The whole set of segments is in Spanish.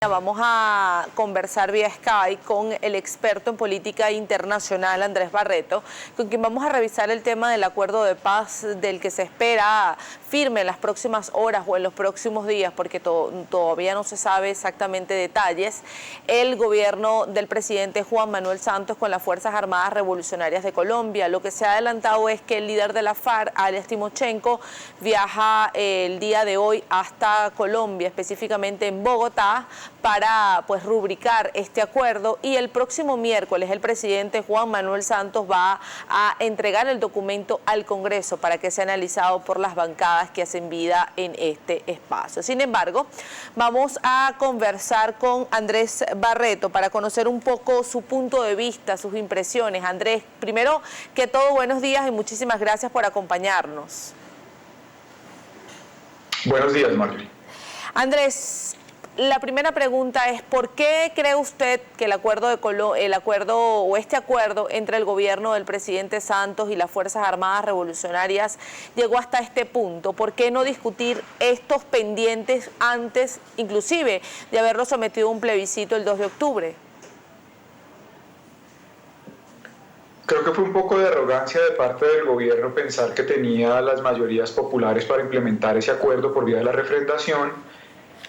Vamos a conversar vía Skype con el experto en política internacional Andrés Barreto, con quien vamos a revisar el tema del acuerdo de paz del que se espera firme en las próximas horas o en los próximos días, porque todavía no se sabe exactamente detalles, el gobierno del presidente Juan Manuel Santos con las Fuerzas Armadas Revolucionarias de Colombia. Lo que se ha adelantado es que el líder de la FARC, alias Timochenko, viaja el día de hoy hasta Colombia, específicamente en Bogotá, para rubricar este acuerdo, y el próximo miércoles el presidente Juan Manuel Santos va a entregar el documento al Congreso para que sea analizado por las bancadas que hacen vida en este espacio. Sin embargo, vamos a conversar con Andrés Barreto para conocer un poco su punto de vista, sus impresiones. Andrés, primero que todo, buenos días y muchísimas gracias por acompañarnos. Buenos días, Marjorie. Andrés, la primera pregunta es, ¿por qué cree usted que este acuerdo entre el gobierno del presidente Santos y las Fuerzas Armadas Revolucionarias llegó hasta este punto? ¿Por qué no discutir estos pendientes antes, inclusive, de haberlo sometido a un plebiscito el 2 de octubre? Creo que fue un poco de arrogancia de parte del gobierno pensar que tenía las mayorías populares para implementar ese acuerdo por vía de la refrendación,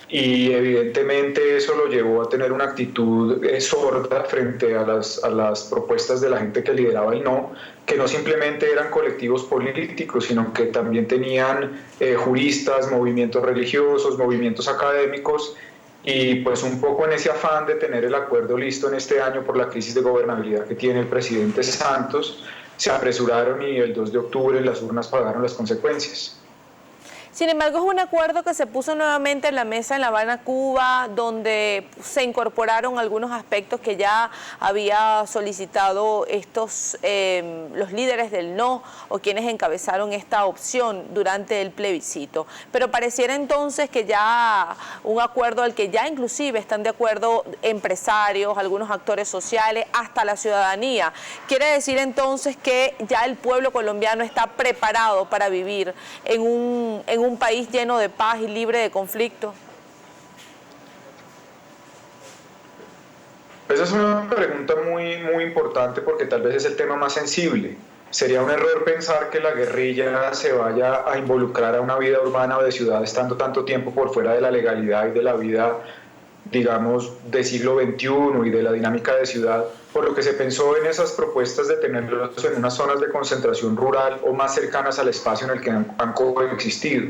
y evidentemente eso lo llevó a tener una actitud sorda frente a las propuestas de la gente que lideraba el no, que no simplemente eran colectivos políticos, sino que también tenían juristas, movimientos religiosos, movimientos académicos, y pues un poco en ese afán de tener el acuerdo listo en este año por la crisis de gobernabilidad que tiene el presidente Santos, se apresuraron y el 2 de octubre las urnas pagaron las consecuencias. Sin embargo, es un acuerdo que se puso nuevamente en la mesa en La Habana, Cuba, donde se incorporaron algunos aspectos que ya había solicitado los líderes del no, o quienes encabezaron esta opción durante el plebiscito. Pero pareciera entonces que ya un acuerdo al que ya inclusive están de acuerdo empresarios, algunos actores sociales, hasta la ciudadanía. Quiere decir entonces que ya el pueblo colombiano está preparado para vivir en un país lleno de paz y libre de conflicto. Esa es una pregunta muy importante, porque tal vez es el tema más sensible. Sería un error pensar que la guerrilla se vaya a involucrar a una vida urbana o de ciudad estando tanto tiempo por fuera de la legalidad y de la vida, digamos, del siglo XXI y de la dinámica de ciudad, por lo que se pensó en esas propuestas de tenerlos en unas zonas de concentración rural o más cercanas al espacio en el que han coexistido.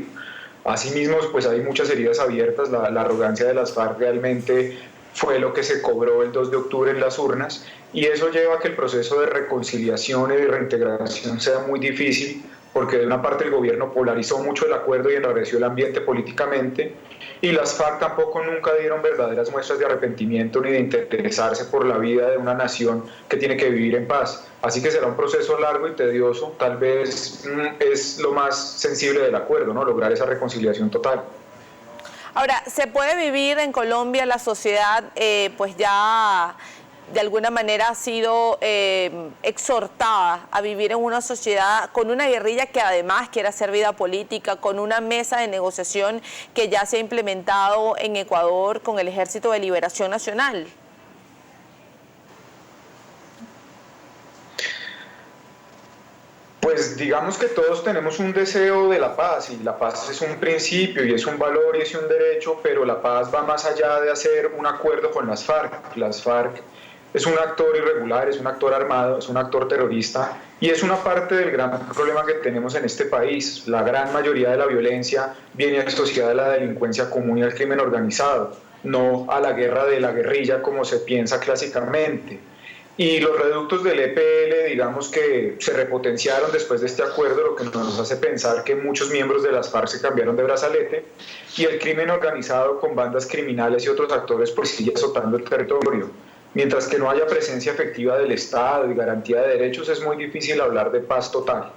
Asimismo, pues hay muchas heridas abiertas. La arrogancia de las FARC realmente fue lo que se cobró el 2 de octubre en las urnas, y eso lleva a que el proceso de reconciliación y de reintegración sea muy difícil, porque de una parte el gobierno polarizó mucho el acuerdo y enrareció el ambiente políticamente, y las FARC tampoco nunca dieron verdaderas muestras de arrepentimiento ni de interesarse por la vida de una nación que tiene que vivir en paz. Así que será un proceso largo y tedioso. Tal vez es lo más sensible del acuerdo, ¿no? Lograr esa reconciliación total. Ahora, ¿se puede vivir en Colombia la sociedad pues ya de alguna manera ha sido exhortada a vivir en una sociedad con una guerrilla que además quiere hacer vida política, con una mesa de negociación que ya se ha implementado en Ecuador con el Ejército de Liberación Nacional? Pues digamos que todos tenemos un deseo de la paz, y la paz es un principio y es un valor y es un derecho, pero la paz va más allá de hacer un acuerdo con las FARC. Las FARC es un actor irregular, es un actor armado, es un actor terrorista, y es una parte del gran problema que tenemos en este país. La gran mayoría de la violencia viene asociada a la delincuencia común y al crimen organizado, no a la guerra de la guerrilla como se piensa clásicamente. Y los reductos del EPL, digamos que se repotenciaron después de este acuerdo, lo que nos hace pensar que muchos miembros de las FARC se cambiaron de brazalete, y el crimen organizado con bandas criminales y otros actores pues sigue azotando el territorio. Mientras que no haya presencia efectiva del Estado y garantía de derechos, es muy difícil hablar de paz total.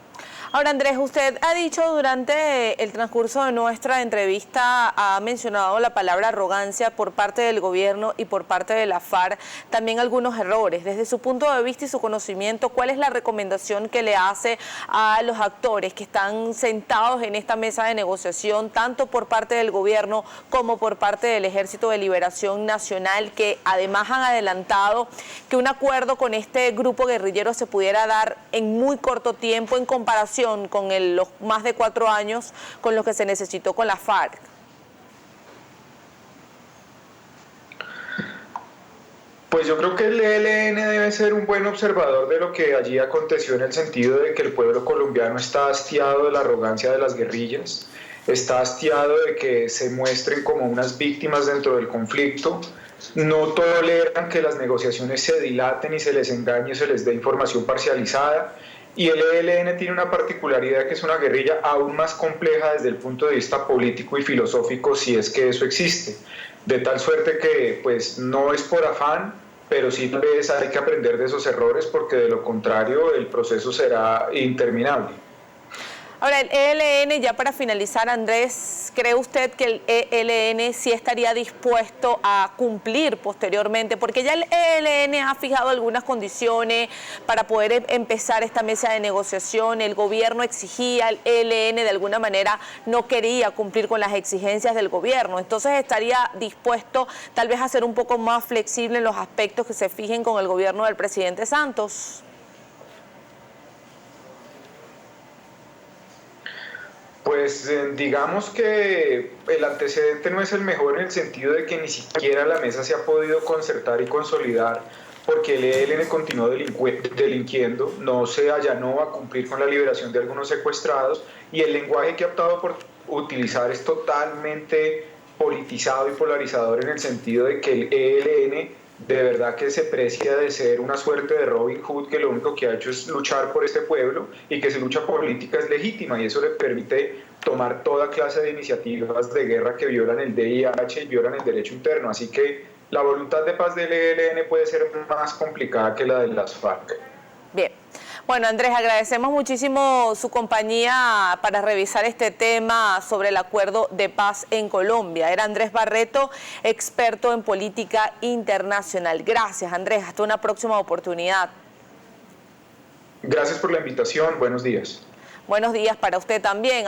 Ahora, Andrés, usted ha dicho durante el transcurso de nuestra entrevista, ha mencionado la palabra arrogancia por parte del gobierno y por parte de la FARC, también algunos errores. Desde su punto de vista y su conocimiento, ¿cuál es la recomendación que le hace a los actores que están sentados en esta mesa de negociación, tanto por parte del gobierno como por parte del Ejército de Liberación Nacional, que además han adelantado que un acuerdo con este grupo guerrillero se pudiera dar en muy corto tiempo en comparación con los más de 4 años con lo que se necesitó con la FARC? Pues yo creo que el ELN debe ser un buen observador de lo que allí aconteció, en el sentido de que el pueblo colombiano está hastiado de la arrogancia de las guerrillas, está hastiado de que se muestren como unas víctimas dentro del conflicto, no toleran que las negociaciones se dilaten y se les engañe, se les dé información parcializada. Y el ELN tiene una particularidad, que es una guerrilla aún más compleja desde el punto de vista político y filosófico, si es que eso existe. De tal suerte que pues no es por afán, pero sí tal vez hay que aprender de esos errores, porque de lo contrario el proceso será interminable. Ahora, el ELN, ya para finalizar, Andrés, ¿cree usted que el ELN sí estaría dispuesto a cumplir posteriormente? Porque ya el ELN ha fijado algunas condiciones para poder empezar esta mesa de negociación. El gobierno exigía, el ELN de alguna manera no quería cumplir con las exigencias del gobierno. Entonces, ¿estaría dispuesto tal vez a ser un poco más flexible en los aspectos que se fijen con el gobierno del presidente Santos? Pues digamos que el antecedente no es el mejor, en el sentido de que ni siquiera la mesa se ha podido concertar y consolidar, porque el ELN continuó delinquiendo, no se allanó a cumplir con la liberación de algunos secuestrados, y el lenguaje que ha optado por utilizar es totalmente politizado y polarizador, en el sentido de que el ELN de verdad que se precia de ser una suerte de Robin Hood, que lo único que ha hecho es luchar por este pueblo, y que su lucha política es legítima, y eso le permite tomar toda clase de iniciativas de guerra que violan el DIH y violan el derecho interno. Así que la voluntad de paz del ELN puede ser más complicada que la de las FARC. Bien. Bueno, Andrés, agradecemos muchísimo su compañía para revisar este tema sobre el acuerdo de paz en Colombia. Era Andrés Barreto, experto en política internacional. Gracias, Andrés. Hasta una próxima oportunidad. Gracias por la invitación. Buenos días. Buenos días para usted también.